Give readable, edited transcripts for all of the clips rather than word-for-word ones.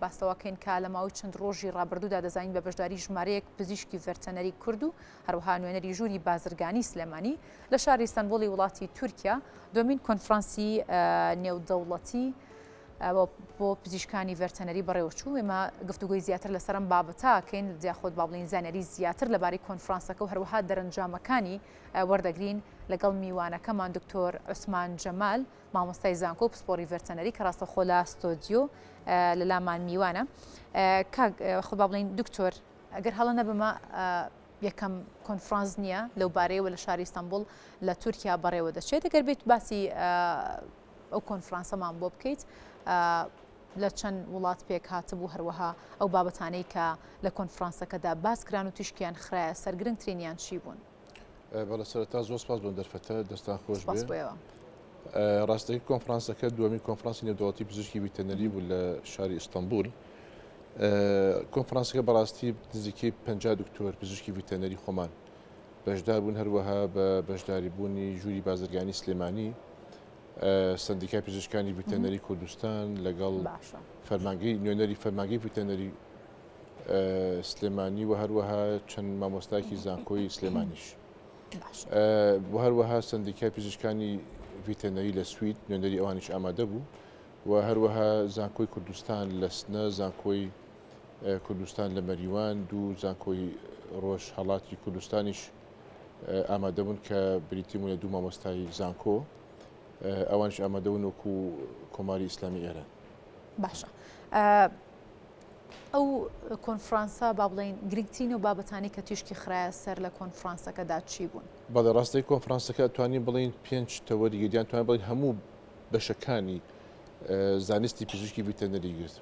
باستەوەکەین کە لە ماوەی چەند ڕۆژی ڕابردوودا دەزانین بە بەشداری ژمارەیەک پزیشکی ڤێتەنەری کورد و هەروەها نوێنەری ژووری بازرگانی سلێمانی لە شاری ئیستانبوڵی وڵاتی تورکیا دومین کۆنفرانسی نێودەوڵەتی بۆ پزیشکانی ڤێتەنەری بەڕێوەچوو. ئێمە گفتوگوی زیاتر لەسەرم بابەتاکەین جیاخۆت با بڵین زانیاری زیاتر لەبارەی کۆنفرانسەکە و هەروەها دەرەنجامەکانی وەردەگرین لەگەڵ میوانەکەمان دکتۆر عوسمان جەمال مامۆستای زانکۆ و پسپۆڕی ڤێتەنەری کە ڕاستەخۆ لە ستۆدیۆ لە لامان میوانە. خۆ با بڵین دکتۆر ئەگەر هەڵە نەبمە یەکەم کۆنفرانس نییە لەو بارەیەوە لە شاری ئیستانبوڵ لە تورکیا بەڕێوە دەچێت. ئەگەر بێت باسی ئەو کۆنفرانسەمان بۆ بکەیت لە چەند وڵات پێک هاتبوو هەروەها ئەو بابەتانەی کە لە کۆنفرانسەکەدا باسکران و تشکیان خرایە سەرگرنگترینیان چی بوون؟ بەڵە سەرەتا زۆر سپاس بۆ دەرفەتە دەستان خۆش بێ. ڕاستەکە کۆنفرانسەکە دووەمین کۆنفرانسی نێودەوڵەتی پزیشکی ڤێتەنەری بوو لە شاری ئیستانبوڵ. کۆنفرانسەکە بەڕاستی نزیکەی 50 دکتۆر پزیشکی ڤێتەنەری خۆمان بەشدار بوون، هەروەها بە بەشداریبوونی ژووری بازرگانی سلێمانی، سندیکای پزیشکانی ڤێتەنەری کوردستان لەگەڵ فەرمانگەی نوێنەری فەرمانگەی ڤێتەنەری سلێمانی و هەروەها چەند مامۆستایەکی زانکۆی سلێمانیش، و هەروەها سندیکای پزیشکانی ڤێتەنەری لە سوید نوێنەری ئەوانیش ئامادە بوو، و هەروەها زانکۆی کوردستان لە سنە، زانکۆی کوردستان لە مەریوان، دوو زانکۆی ڕۆژ هەڵاتی کوردستانیش ئامادە بوون کە بریتیمون لە دوو مامۆستای زانکۆ، ئەوانش ئامادە بوون وەکو کۆماری ئیسلامی ئێران. باشە. ئەو کۆنفرانسە با بڵین گرنگترین و بابەتانی کە توشکی خرایە سەر لە کۆنفرانسەکەدا چی بوون؟ بەڵێ ڕاستی کۆنفرانسەکە توانین بڵین 5 تەوەری گەیان، توانین بڵین هەموو بەشەکانی زانستی پزیشکی ڤێتەنەری گرت.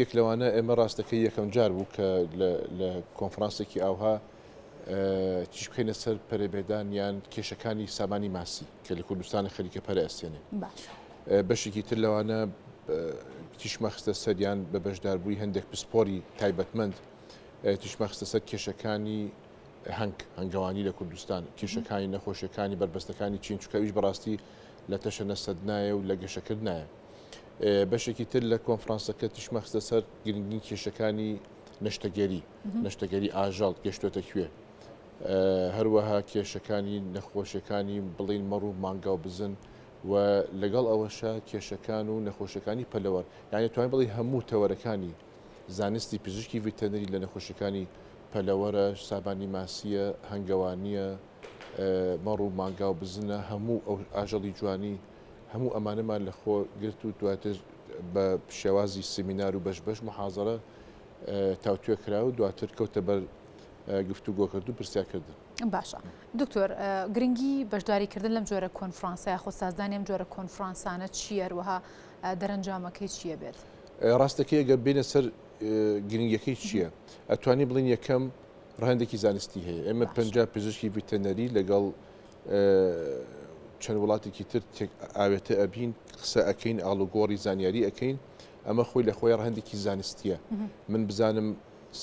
یەک لەوانە ئێمە ڕاستەکەی یەکەم جار بوو کە لە کۆنفرانسێکی ئاوها تیش بخینە سەر پەرێبێدان یان کێشەکانی سامانی ماسی کە لە کوردستانی خەریکە پەرە ئەستێنێ. بەشێکی تر لەوانە تیشمەخستە سەریان بە بەشداربووی هەندێک پسپۆری تایبەتمەند تیشمەخستە سەر کێشەکانی هەنگەوانی لە کوردستان، کێشەکانی نەخۆشیەکانی بربەستەکانی چین، چکەویش بەڕاستی لە تەشە نەسەدنایە و لە گەشەکردنایە. بەشێکی تر لە کۆنفرانسەکە تیشمەخستە سەر گرنگی کێشەکانی نەشتەگەری ئاژەڵ گەشتۆتە کوێ، هەروەها کێشەکانی نەخۆشیەکانی بڵین مەڕ و مانگا و بزن، و لەگەڵ ئەوەشە کێشەکان و نەخۆشیەکانی پەلەوەر، یعنی توانین بڵێ هەموو تەوەرەکانی زانستی پزیشکی ڤێتەنەری لە نەخۆشیەکانی پەلەوەرە، سابانی ماسیە، هەنگەوانیە، مەڕ و مانگا و بزنە، هەموو ئەو ئاژەڵی جوانی، هەموو ئەمانەمان لە خۆ گرت و دواتر بە شێوازی سمینار و بەش محازەرە تاوتوێ کرا و دواتر کەوتە بەر گفتوگۆکرد و پرسیارکردن. باشە. دکتۆر گرنگی بەشداریکردن لەم جۆرە کۆنفرانسە خۆ سازدانی ئەم جۆرە کۆنفرانسانە چیە وەها دەرەنجامەکەی چییە بێت؟ ڕاستەکەی ئەگەر بینە سەر گرنگیەکەی چییە؟ ئەتوانی بڵین یەکەم ڕەهندێکی زانستی هەیە. ئێمە 50 پزیشکی ڤێتەنەری لەگەڵ چەند وڵاتێکی تر ئاوێتە ئەبین قسە ئەەکەین، ئاڵوگۆڕی زانیاری ئەەکەین، ئەمە خۆی لە خۆی ڕەهندێکی زانستیە. من بزانم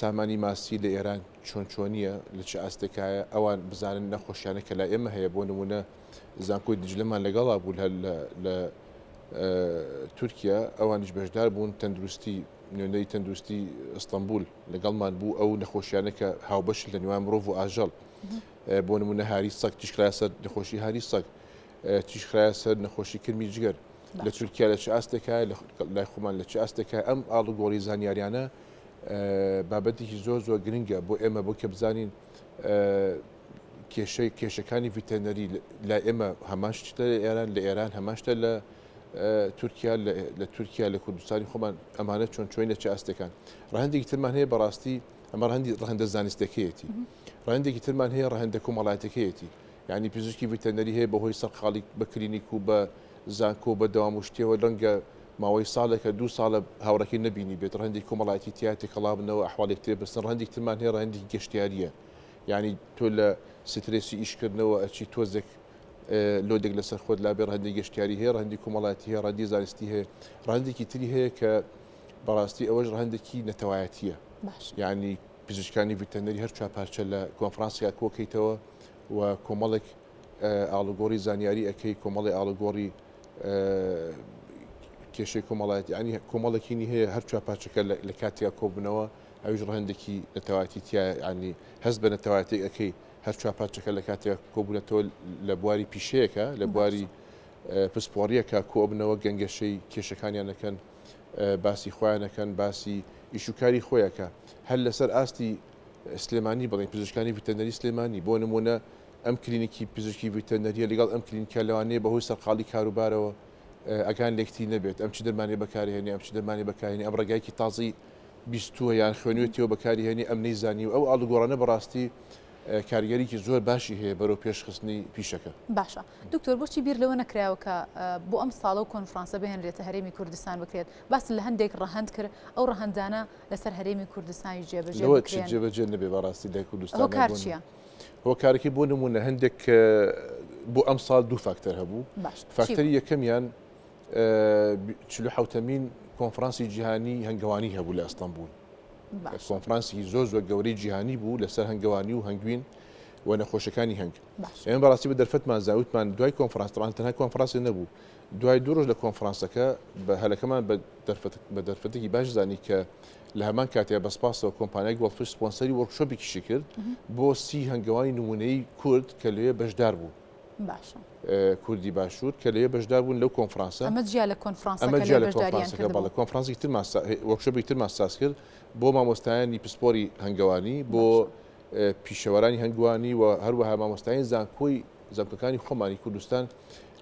سامانی ماسی لە ئێران چۆنیە، لە چه ئاستێکایە، ئەوان بزانن نەخۆشیانە کە لای ئێمە هەیە. بۆ نمونە زانکۆی دیجلەمان لەگەڵا بوو لە تورکیا، ئەوانیش بەشدار بوون تەندروستی نوێنەری تەندروستی ئیستانبوڵ لەگەڵمان بوو، ئەو نەخۆشیانە کە هاوبەش لە نێوان مرۆڤ و ئاژەڵ، بۆ نمونە هاری سەگ تیشخرایە سەر نەخۆشی هاری سەگ، تیشخرایە سەر نەخۆشی کرمی جگەر لە تورکیا لە چه ئاستێکایە، لای خۆمان لە چه ئاستێکایە. ئەم ئاڵوگۆڕی زانیاریانە بابەتێکی زۆر گرنگە بۆ ئێمە، بۆ کە بزانین کێشەکانی ڤێتەنەری لای ئێمە هەماشتە لە ئێران، لە ئێران هەماشتە لە تورکیا، لە تورکیا لە کوردستانی خۆمان ئەمانە چۆن لە چه ئاستەکان. ڕەهندێکی ترمان هەیە بەڕاستی ئەمە ڕەهندە زانستەکەیەتی، ڕەهندێکی ترمان هەیە ڕەهندە کۆمەڵایەتەکەیەتی، یعنی پزیشکی ڤێتەنەری هەیە بەهۆی سەرقاڵی بە کلینیک و بە زانکۆ بە دەوام و شتێوە ڕەنگە ماوەی ساڵێکە 2 ساڵە هاوڕێکی نبینی بێت، ڕەهندی کۆمەڵایەتی تیاتی کەڵابنەوە ئەحواڵێک تێ بستن. ڕەهندێک ترمان هەیە ڕەهندی گەشتیاریە، یعنی تۆ لە سترێسی ئیشکردنەوە ئەچی تۆزێک لۆدێک لەسەر خۆت لابێ، ڕەهندی گەشتیاری هەیە، ڕەهندی کۆمەڵایەتی هەیە، ڕەهندی زانستی هەیە. ڕەهندێکی تری هەیە کە بەڕاستی ئەوەش ڕەهندێکی نەتەوایەتیە، یعنی پزیشکانی ڤێتەنەری هەر چاپارچە لە کۆنفرانسیا کۆکەیتەوە و کۆمەڵێک ئاڵوگۆڕی زانیاری ئەەکەی، کۆمەڵی ئاڵوگۆڕی کێشەی کۆمەڵایەت ینی کۆمەڵێکینی هەیە هەر چاپاچەکە لە کاتیا کۆبنەوە ئەویش ڕهندێکی نەتەواتی تیا ینی هەست بە نەتەواتی ئەەکەی هەر چاپاچەکە لە کاتێک کۆبوونەتەوە لە بواری پیشەیەەکە لە بواری پسپۆریەکە کۆبنەوە گەنگەشەی کێشەکانیانەکەن باسی خۆیانەکەن باسی ئیشوکاری خۆیەکە هەر لەسەر ئاستی سلێمانی بڵین پزیشکانی ڤیتەنەری سلێمانی بۆ نمونە ئەم کلینیکی پزیشکی ڤیتەنەریە لەگەڵ ئەم کلینیکە لەوانەیە بەهۆی سەرقاڵی کاروبارەوە ئەگان لێکتی نەبێت ئەم چ دەرمانی بەکارهێنی ئەم چ دەرمانی بەکارهێنی ئەم ڕێگایکی تازی بیستووە یان خوێنوێتیەوە بەکاریهێنی ئەم نەیزانی و ئەو ئاڵوگۆڕانە بەڕاستی کارگەریکی زۆر باشی هەیە بەرەو پێشخستنی پیشەکە. باشە دکتۆر بۆچی بیر لەوە نەکراوە کە بۆ ئەم ساڵە و کۆنفرانسە بهێنرێتە هەرێمی کوردستان بکرێت باس لە هەندێک ڕەهەند کرد ئەو ڕەهەندانە لەسەر هەرێمی کوردستانی جێبەجێ نەبێ بەڕاستی دای کوردستان کار چییە؟ هۆکارێکی بۆ نمونە هەندێک بۆ ئەم ساڵ دوو فاکتەر هەبوو فاکتەری یەکەمیان 47مین کۆنفرانسی جیهانی هەنگەوانی هەبوو لە ئەستەمبول کۆنفرانسی زۆر گەورەی جیهانی بوو لەسەر هەنگەوانی و هەنگوین و نەخۆشەکانی هەنگ ئێمە بەڕاستی بە دەرفەتمان زاوتمان دوای کۆنفرانسان تەنها کۆنفرانسی نەبوو دوای دوو ڕۆژ لە کۆنفرانسەکە بە هەلەکەمان بە دەرفەتێکی باش زانی کە لە هەمان کاتێ بەسپاسەوە کۆمپانیای گۆڵفش سپۆنسەری وەرکشۆپێکیشی کرد بۆ 30 هەنگەوانی نمونەی کورد کە لەوێ بەشدار بوو کوردی باشوور کە لەوێ بەشدار بوون لەو کۆنفرانسە ئەمە جیا لە کۆنفرانسەکە بەڵە کۆنفرانسی وەرکشۆپێکی ترمان ساز کرد بۆ مامۆستایانی پسپۆری هەنگەوانی بۆ پیشەوەرانی هەنگوانی و هەروەها مامۆستایان زانکۆی زانکۆکانی خۆمانی کوردستان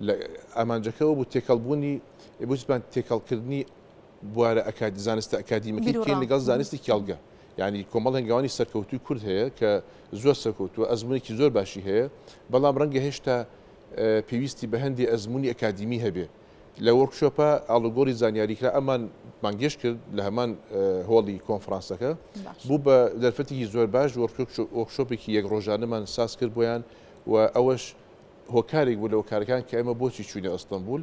لە ئامانجەکەەوە بوو تێکەڵبوونی بوومان تێکەڵکردنی بوارە زانستە ئەکادیمەکەی پێ لەگەڵ زانستی کێڵگە ینی کۆمەڵ هەنگاوانی سەرکەوتوی کورد هەیە کە زۆر سەرکەوتووە ئەزمونێکی زۆر باشی هەیە بەڵام ڕەنگە هێشتا پێویستی بە هەندی ئەزمموی ئەکادیمی هەبێ لە وەرکشۆپە ئاڵوگۆری زانیاریکرا ئەمان مانگەش کرد لە هەمان هۆڵی کۆنفرانسەکە بوو بە دەرفەتێکی زۆر باش وەرکشۆپێکی یەک ڕۆژانەمان ساز کرد بۆیان و ئەوەش هۆکارێک بوو لە هۆکارەکان کە ئێمە بۆچی چوینە ئەستەمبول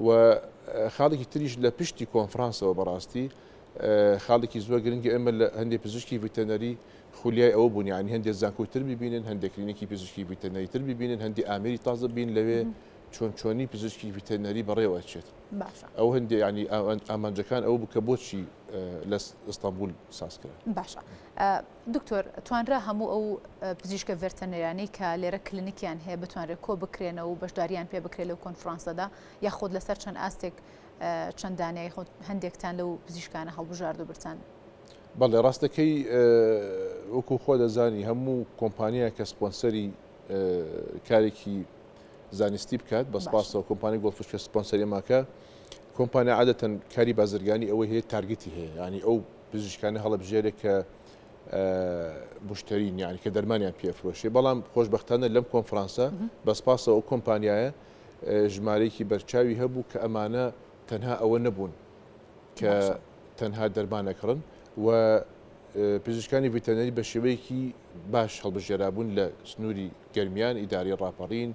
و خاڵێکی تریش لە پشتی کۆنفرانسەوە بەڕاستی خاڵێکی زۆر گرنگی ئێمە لە هەندێک پزیشکی ڤیتەنەری خولیای ئەوە بوون ینی هەندێک زانکۆیتر ببینن هەندێک کلینیکی پزیشکی ڤیتەنەری تر ببینن هەندی ئامێری تازە بین لەوێ چۆنی پزیشکی ڤیتەنەری بەڕێوە چێت ئەو هەندێک ینی ئامانجەکان ئەو بکە بۆچی لە ئەستەمبول سازکرا. باشە دکتۆر توانرا هەموو ئەو پزیشکە ڤێرتەنەرانەی کە لێرە کلینیکیان هەیە بتوانرێت کۆ بکرێنەوە و بەشداریان پێ بکرێت لەو کۆنفرانسەدا یاخۆت لەسەر چەند ئاستێک چەندانەیە خۆ هەندێکتان لەو پزیشکانە هەڵبژاردو برتان. بەڵێ ڕاستەکەی وەکو خۆ دەزانی هەموو کۆمپانیا کە سپۆنسەری کارێکی زانستی بکات بە سپاسەوە کۆمپانی گۆڵفش کە سپۆنسەری ماکە کۆمپانیا عادەتەن کاری بازرگانی ئەوەی هەیە تارگەتی هەیە ینی ئەو پزیشکانە هەڵبژێرێک کە مشترین یانی کە دەرمانیان پێفرۆشێ بەڵام خۆشبەختانە لەم کۆنفرانسە بە سپاسەوە ئەو کۆمپانیایە ژمارەیەکی بەرچاوی هەبوو کە ئەمانە تەنها ئەوە نەبوون کە تەنها دەرمانەکڕن و پزیشکانی ڤیتەنەری بە شێوەیەکی باش هەڵبژێرابوون لە سنووری گەرمیان ئیداری ڕاپەڕین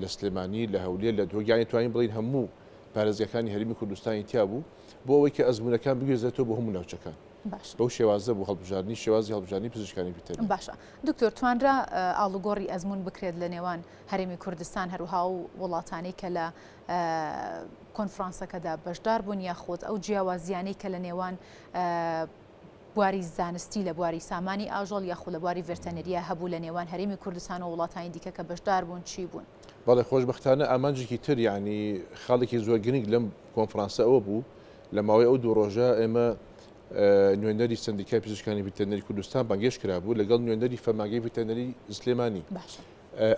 لە سلێمانی لە هەولێر لە دۆگیانی توانین بڵین هەموو پارێزگەکانی هەرمی کوردستانی تیا بوو بۆ ئەوەی کە ئەزمونەکان بگوێزێتەوە بۆ هەموو ناوچەکان بەو شێوازە بۆ هەڵبژاردننی شێوازی هەڵبژاردننی پزیشکانی ڤیتەنەری. باشە دکتۆر توانرا ئاڵوگۆڕی ئەزمون بکرێت لە نێوان هەرێمی کوردستان هەروها و وڵاتانەی کە لە کۆنفرانسەکەدا بەشدار بوون یاخۆت ئەو جیاوازیانەی کە لە نێوان بواری زانستی لە بواری سامانی ئاژۆڵ یاخۆ لە بواری ڤێرتەنەریە هەبوو لە نێوان هەرێمی کوردستان و وڵاتانی دیکە کە بەشدار بوون چی بوون؟ بەڵێ خۆشبەختانە ئامانجێکی تر ینی خاڵێکی زۆر گرنگ لەم کۆنفرانسە ئەوە بوو لە ماوەی ئەو دوو ڕۆژە ئێمە نوێنەری سندیکای پزیشکانی ڤیتەنەری کوردستان بانگێش کرابوو لەگەڵ نوێنەری فەرماگەی ڤیتەنەری سلێمانی.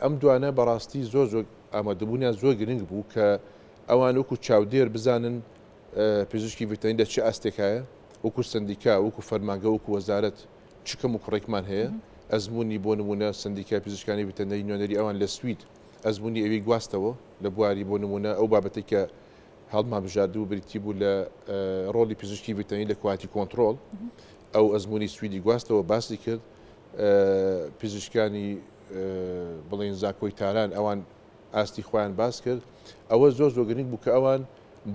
ئەم دوانە بەڕاستی زۆر ئامادەبوونیان زۆر گرنگ بوو کە ئەوان وەکو چاودێر بزانن پزیشکی ڤیتەنەری لە چه ئاستێکایە وەکو سندیکا وەکو فەرماگە وەکو وەزارەت چکەم و کوڕێکمان هەیە ئەزمموی بۆ نمونە سندیکای پزیشکانی ڤیتەنەری نوێنەری ئەوان لە سوید ئەزمموی ئەوی گواستەوە لە بواری بۆ نمونە ئەو بابەتێک کە هەڵمان بژاردوو بریتی بوو لە ڕۆڵی پزیشکی ڤیتەنەری لە کواتی کۆنتترۆل ئەو ئەزمموی سویدی گواستەوە باسی کرد پزیشکانی بڵین زاکۆی تاران ئەوان ئاستی خۆیان باس کرد ئەوە زۆر گرنگ بوو کە ئەوان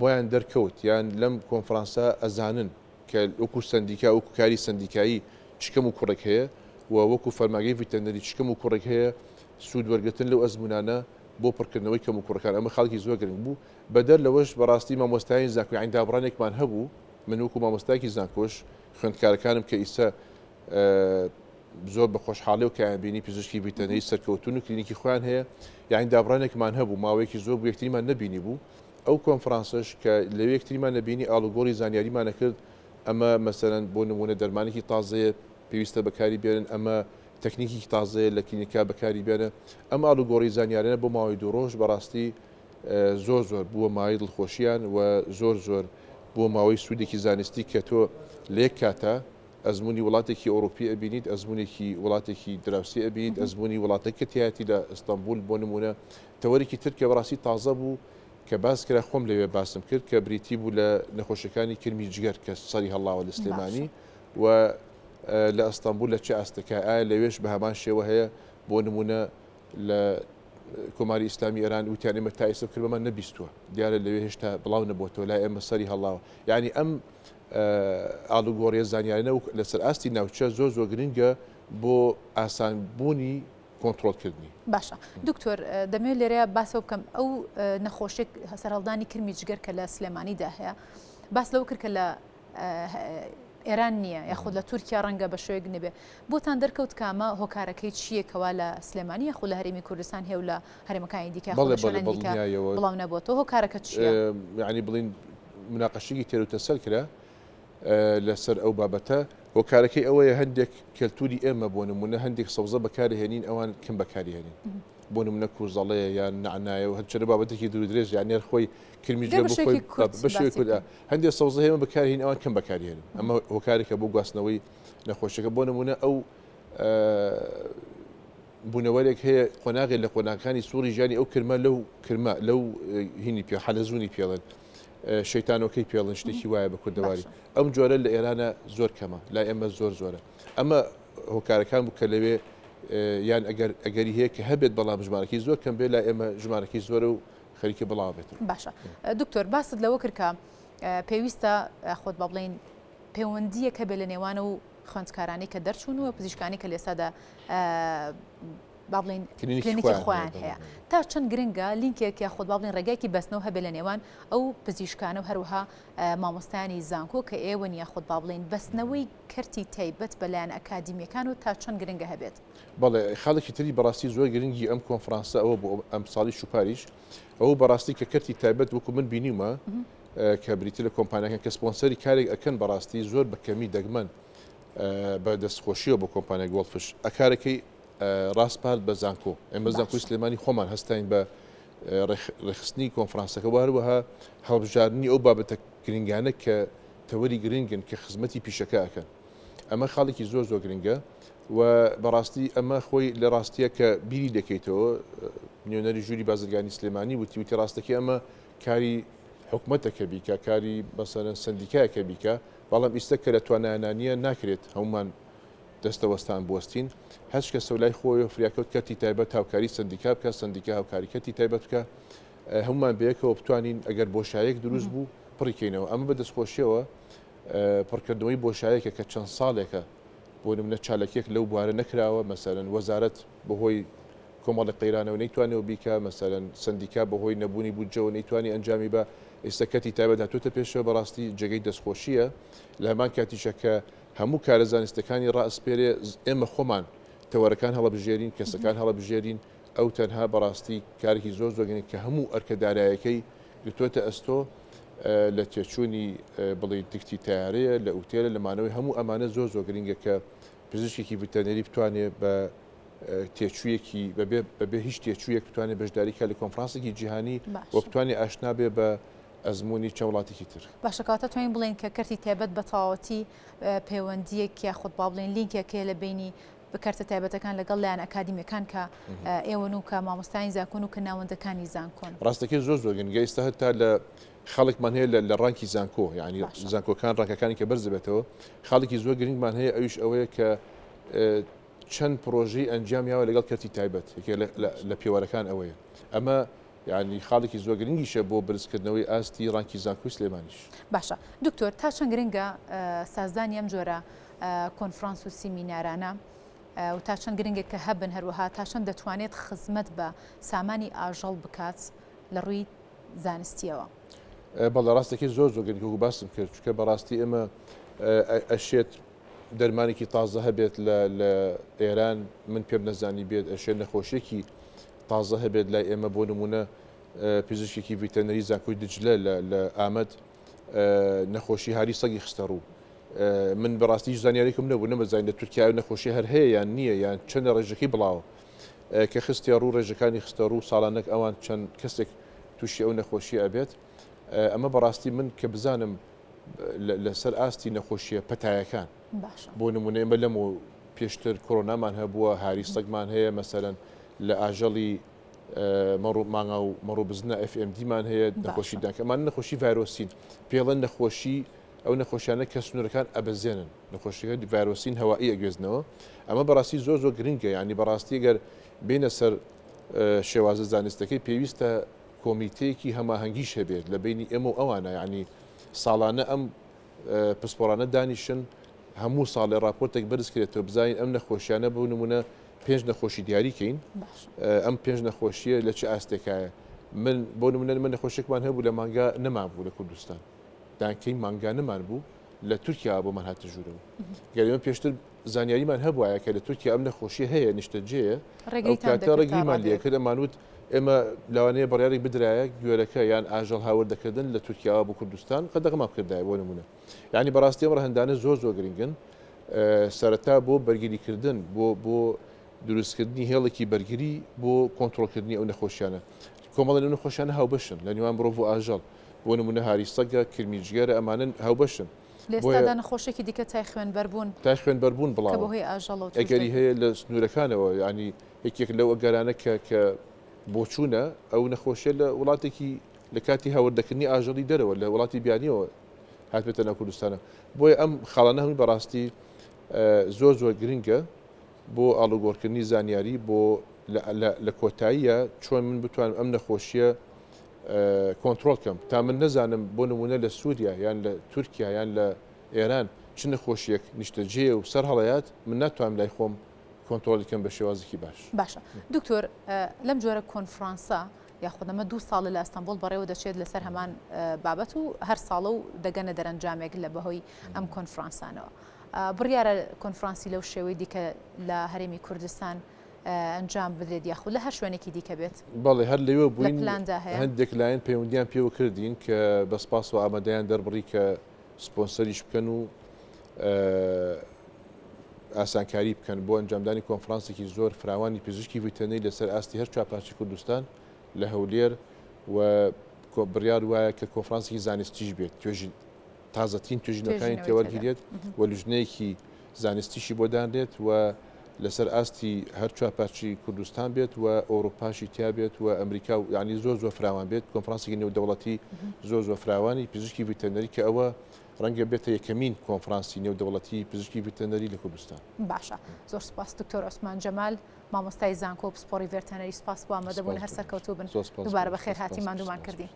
بۆیان دەرکەوت یان لەم کۆنفرانسە ئەزانن کە وەکو سندیکا وەکو کاری سندیکایی چکەم و کوڕێک هەیە و وەکو فەرماگەی ڤیتەنەری چکەم و کوڕێک هەیە سوود وەرگتن لەو ئەزمونانە بۆ پڕکردنەوەی کەم و کوڕەکان ئەمە خەڵکی زۆر گرنگ بوو بەدەر لەوەش بەڕاستی مامۆستای زانکۆی عین دابڕانێکمان هەبوو من وەکو مامۆستایکی زانکۆش خوێندکارەکانم کە ئیستا زۆر بە خۆشحاڵی و کەبینی پزیشکی ڤیتەنەری سەرکەوتون و کلینیکی خۆیان هەیە یاین دابڕانێکمان هەبوو ماوەیەکی زۆر بوو یەکتریمان نەبینی بوو ئەو کۆنفرانسش کە لەوێ یەکتریمان نەبینی ئاڵوگۆڕی زانیاریمانە کرد ئەمە مەسەرەن بۆ نمونە دەرمانێکی تازەیە پێویستە بەکاری بێنن ئەمە تەکنیکی تازەیە لە کلینیکا بەکاری بێنە ئەم ئاڵوگۆڕی زانیاریانە بۆ ماوەی دوو ڕۆژ بەڕاستی زۆر زۆر بووە ماوەی دڵخۆشییان و زۆر زۆر بۆ ماوەی سوودێکی زانستی کە تۆ لە یەک کاتە ئەزمموی وڵاتێکی ئەوروپی ئەبینیت ئەزممویێکی وڵاتێکی دراوسی ئەبییت ئەزمموی وڵاتێک کەتیاتی لە ئەستانبول بۆ نمونە تەوەرێکی ترکە بەڕاستی تازە بوو کە باس کرا خۆم لەوێ باسم کرد کە بریتی بوو لە نەخۆشەکانی کرمی جگەر کە سەری هەڵاوە لە سلێمانی و لە ئەستانبول لە چه ئاستەکە ئایا لەوێش بە هەمان شێوە هەیە بۆ نمونە لە کۆماری ئیسلامی ئێران وتیانێمە تا ئێستا کردبمان نەبیستووە دیارە لەوێ هێشتا بڵاو نەبووەوە لای ئێمە سەری هەڵاوە یعنی ئەم ئاڵوگۆڕیە زانیارانە و لەسەر ئاستی ناوچە زۆر زۆر گرنگە بۆ ئاسانبوونی کۆنتترۆلکردنی باشە دکتۆر دەمێت لێرەیە باسەوە بکەم ئەو نەخۆشێک سەرهەڵدانی کرمی جگەر کە لە سلێمانیدا هەیە باس لەو کرد کە لە ئێران نییە یاخود لە تورکیا ڕەنگە بە شوێک نەبێ بۆتان دەرکەوت کامە هۆکارەکەی چیەکەوا لە سلێمانی یاخود لە هەرێمی کوردستان هەیە و لە هەرێمەکانی دیکە بڵاو نەبووەوە هۆکارەکە چیە یعنی بڵین مناقەشێکی تێروتەسەل کرا لەسەر ئەو بابەتە هۆکارەکەی ئەوەیە هەندێک کەلتوری ئێمە بۆ نمونە هەندێک سەوزە بەکارهێنین ئەوان کەم بەکارهێنین بۆ نمونە کوزەڵەیە یان نعنایە و هەرچەرە بابەتێکی دوور درێژ یان خۆی کرمیجگە بەشێک کورد هەندێک سەوزە هێمە بەکارهێن ئەوان کەم بەکارهێنن ئەمە هۆکارێکە بۆ گواستنەوەی نەخۆشەکە بۆ نمونە ئەو بوونەوەرێک هەیە قۆناغی لە قۆناغەکانی سووری ژیانی ئەو کرمە لەو هینی پێ حەلەزوونی پێڵن شەیتانۆکەی پێڵن شتێکی وایە بە کوردەواری ئەم جۆرە لە ئێرانە زۆر کەمە لای ئەمە زۆر زۆرە ئەمە هۆکارەکان بوو کە لەوێ یان ئەگەری هەیە کە هەبێت بەڵام ژمارەکەی زۆر کەم بێ لای ئێمە ژمارەکەی زۆرە و خەریکە بڵاو بێت باشە دکتۆر باست لەوە کردکە پێویستە خۆت با بڵین پەیوەندیەک هەبێت لە نێوانە و خوێندکارانی کە دەرچوونەوە پزیشکانی کە لێسادا با بڵین کلینیکی خۆیان هەیە تا چەند گرنگە لینکێک یا خۆت با بڵین ڕێگایکی بەستنەوە هەبێت لە نێوان ئەو پزیشکانە و هەروەها مامۆستایانی زانکۆ کە ئێوە نیە خۆت با بڵین بەستنەوەی کەرتی تایبەت بەلایەن ئەکادیمیەکان و تا چەند گرنگە هەبێت بەڵێ خاڵێکی تری بەڕاستی زۆر گرنگی ئەم کۆنفرانسە ئەوە بۆ ئەم ساڵی شوپاریش ئەو بەڕاستی کە کەرتی تایبەت وەکو من بینیمە کە بریتی لە کۆمپانیەکان کە سپۆنسەری کارێک ئەکەن بەڕاستی زۆر بەکەمی دەگمەن بە دەستخۆشیەوە بۆ کۆمپانیای گۆڵفش ئەکارەکەی ڕاستپارت بە زانکۆ ئەمە زانکۆی سلێمانی خۆمان هەستین بە ڕێخستنی کۆنفرانسەکە واروەها هەڵبژاردننی ئەو بابەتە گرنگانە کە تەوەری گرنگن کە خزمەتی پیشەکە ئەەکەن ئەمە خاڵێکی زۆر زۆر گرنگە و بەڕاستی ئەمە خۆی لە ڕاستیە کە بیری دەکەیتەوە میلیۆنەری ژووری بازرگانی سلێمانی وتی ڕاستەکە ئەمە کاری حکومەتەکە بیکە کاری بەسەرەن سندیکایەکە بیکە بەڵام ئیستا کە لە توانایانانیە ناکرێت هەمومان دەستەوەستان بوەستین هەچ کە سەولای خۆی و فریاکەوت کەتی تایبەت هاوکاری سندیکا بکە سندیکا هاوکاریکەتی تایبەت بکە هەمومان بەیەکەوە بتوانین ئەگەر بۆشایەک دروست بوو پڕیکەینەوە ئەمە بە دەستخۆشیەوە پڕکردنەوەی بۆشایەکە کە چەند ساڵێکە بۆ نمونە چالەکێک لەو بوارە نەکراوە مەسەرەن وەزارەت بەهۆی کۆمەڵی قەیرانەوە نەیتوانێت بیکە مەسەرەن سندیکا بەهۆی نەبوونی بودجەوە نەیتوانی ئەنجامی بە ئێستاکەتی تایبەت هاتوۆتە پێشەوە بەڕاستی جێگەی دەستخۆشیە لە هەمان کاتیشەکە هەموو کارە زانستەکانی ڕائسپێرێ ئێمە خۆمان تەوەرەکان هەڵەبژێرین کەسەکان هەڵەبژێرین ئەو تەنها بەڕاستی کارێکی زۆر زۆرگەنی کە هەموو ئەرکەدارایەکەی گرتوۆتە ئەستۆ لە تێچوونی بڵێ تکتی تیارەیە لە ئوتێلە لەمانەوەی هەموو ئەمانە زۆر زۆر گرنگە کە پزیشکێکی ڤیتەنەری بتوانێت بە تێچوویەکی بەبێ هیچ تێچوویەک بتوانێت بەشداریکە لە کۆنفرانسێکی جیهانی وە بتوانێت ئاشنا بێ بە ئەزمموی چەند وڵاتێکی تر باشەکاتە توانین بڵێن کە کەرتی تایبەت بە تەواوەتی پەیوەندیەک یا خۆت با بڵێن لینکێکە لە بینی بکارتە تایبەتەکان لەگەڵ لایەن ئەکادیمیەکان کە ئێوە و کە مامۆستایانی زانکۆن و کە ناوەندەکانی زانکۆن ڕاستەکەی زۆر زۆر گەنگە ئێستا هەتا لە خەڵکمان هەیە لە ڕانکی زانکۆ یعنی زانکۆکان ڕانکەکانی کە بەرز بێتەوە خاڵێکی زۆر گرنگمان هەیە ئەویش ئەوەیە کە چەند پرۆژەی ئەنجامیاوە لەگەڵ کەرتی تایبەت لە پێوەرەکان ئەوەیە ئەمە یعنی خاڵێکی زۆر گرنگیشە بۆ برزکردنەوەی ئاستی ڕانکی زانکۆی سلێمانیش باشە دکتۆر تا چەند گرنگە سازدانی ئەم جۆرە کۆنفرانس و سیمینارانە و تا چەند گرنگێک کە هەبن هەروەها تا چەند دەتوانێت خزمەت بە سامانی ئاژەڵ بکات لە ڕووی زانستیەوە. بەڵێ ڕاستەکەی زۆر گرنگە و باسم کرد چکە بەڕاستی ئێمە ئەشێت دەرمانێکی تازە هەبێت لە ئێران من پێم نەزانی بێت ئەشێت نەخۆشیێکی تازە هەبێت لای ئێمە بۆ نمونە پزیشکێکی ڤیتەنەری زانکۆی دجلە لە ئامەد نەخۆشی هاری سەگی خستە ڕوو. من بەڕاستی زانیاریکم نەبوو نەمەزانین لە تورکیا نەخۆشی هەر هەیە یان نییە یان چەندە ڕێژەکەی بڵاوە کە خستێ ڕوو ڕێژەکانی خستە ڕوو ساڵانەك ئەوان چەند کەسێک تووشی ئەو نەخۆشی ئەبێت. ئەمە بەڕاستی من کە بزانم لەسەر ئاستی نەخۆشیە پەتایەکان بۆ نمونە ئێمە لەم و پێشتر کۆرۆنامان هەبووە هاری سەگمان هەیە مەسەرەن لە ئاژەڵی مانگا و مەڕووبزنە FMDمان هەیە نەخۆشیدانکە ئەمان نەخۆشی ڤایرۆسین پێڵەن نەخۆشی ئەو نەخۆشیانە کە سنوورەکان ئەبەزێنن نەخۆشیەکە ڤایرۆسین هەوایی ئەگوێزنەوە ئەمە بەڕاستی زۆر گرنگە ینی بەڕاستی گەر بینە سەر شێوازە زانستەکەی پێویستە کۆمیتەیەکی هەماهەنگیش هەبێت لە بینی ئێمە و ئەوانە ینی ساڵانە ئەم پسپۆرانە دانیشن هەموو ساڵێ راپۆرتێک بەرزکرێتەوە بزانین ئەم نەخۆشیانە بۆ نمونە 5 نەخۆشی دیاریکەین ئەم 5 نەخۆشیە لە چه ئاستێکایە من بۆ نمونە من نەخۆشێکمان هەبوو لە مانگا نەمان بوو لە کوردستان دانکەی مانگا نەمان بوو لە تورکیا بۆمان هاتە ژوورەوە گەریمە پێشتر زانیاریمان هەبووایە کە لە تورکیا ئەم نەخۆشی هەیە نیشتەجێە ئەو کاتە ڕێگریمان لێکرد ئەمانوت ئێمە لەوانەیە بڕیارێک بدرایە گوێرەکە یان ئاژەڵ هاوردەکردن لە تورکیاوە بۆ کوردستان قەدەغمان کردای بۆ نمونە یعنی بەڕاستی ئەمە هەندانە زۆر گرنگن سەرەتا بۆ بەرگریکردن بۆ دروستکردنی هێڵێکی بەرگری بۆ کۆنتترۆلکردنی ئەو نەخۆشیانە کۆمەڵی ئەو نەخۆشیانە هاوبەشن لە نیوان مرۆڤ و ئاژەڵ بۆ نمونە هاری سەگە کرمیجگەرە ئەمانن هاوبەشن لێستادا نەخۆشێکی دیکە تای خوێنبەربوون بڵاو ئەگەری هەیە لە سنوورەکانەوە ینی یەکێک لەو ئەگەرانە کە بۆچوونە ئەو نەخۆشیە لە وڵاتێکی لە کاتی هاوردەکردنی ئاژەڵی دەرەوە لە وڵاتی بیانیەوە هاتبێتە ناو کوردستانە بۆیە ئەم خاڵانە هەمی بەڕاستی زۆر گرنگە بۆ ئاڵوگۆڕکردنی زانیاری بۆ لە کۆتاییە چۆن من بتوانم ئەم نەخۆشیە کۆنتترۆلکەم تا من نەزانم بۆ نمونە لە سووریا یان لە تورکیا یان لە ئێران چ نەخۆشیەک نیشتەجێ و سەر هەڵەیات من ناتوانم لای خۆم کۆنتترۆلکەم بە شێوازێکی باشە دکتۆر لەم جۆرە کۆنفرانسە یاخودەمە 2 ساڵ لە ئەستەمبول بەڕێوە دەچێت لەسەر هەمان بابەت و هەر ساڵە و دەگەنە دەرەنجامێک لە بەهۆی ئەم کۆنفرانسانەوە بڕیارە کۆنفرانسی لەو شێوەی دیکە لە هەرێمی کوردستان ئەنجام بدرێت یاخود لە هەر شوێنێکی دیکە بێت بەڵێ هەر لەوێ بووین هەندێک لایەن پەیوەندیان پێوە کردین کە بەسپاس و ئامادەیان دەربڕی کە سپۆنسەریش بکەن و ئاسانکاری بکەن بۆ ئەنجامدانی کۆنفرانسێکی زۆر فراوانی پزیشکی ڤیتەنەری لەسەر ئاستی هەر چاپارچی کوردستان لە هەولێر و بڕیار وایە کە کۆنفرانسێکی زانستیش بێت توێژی تازەترین توێژینەکانی تێوەرگیرێت و لوژنەیەکی زانستیشی بۆ دانرێت و لەسەر ئاستی هەر چاپارچی کوردستان بێت و ئەوروپاشی تیا بێت و ئەمریکا و ینی زۆر فراوان بێت کۆنفرانسێکی نێودەوڵەتی زۆر فراوانی پزیشکی ڤیتەنەری کە ئەوە ڕەنگە بێتە یەکەمین کۆنفرانسی نێودەوڵەتی پزیشکی ڤیتەنەری لە کوردستان. باشە زۆر سپاس دکتۆر عوسمان جەمال مامۆستای زانکۆ و پسپۆڕی ڤێتەنەری سپاس بۆ ئامادەبوون هەر سەرکەوتوو بن دووبارە بەخێر هاتی ماندوومان کردی.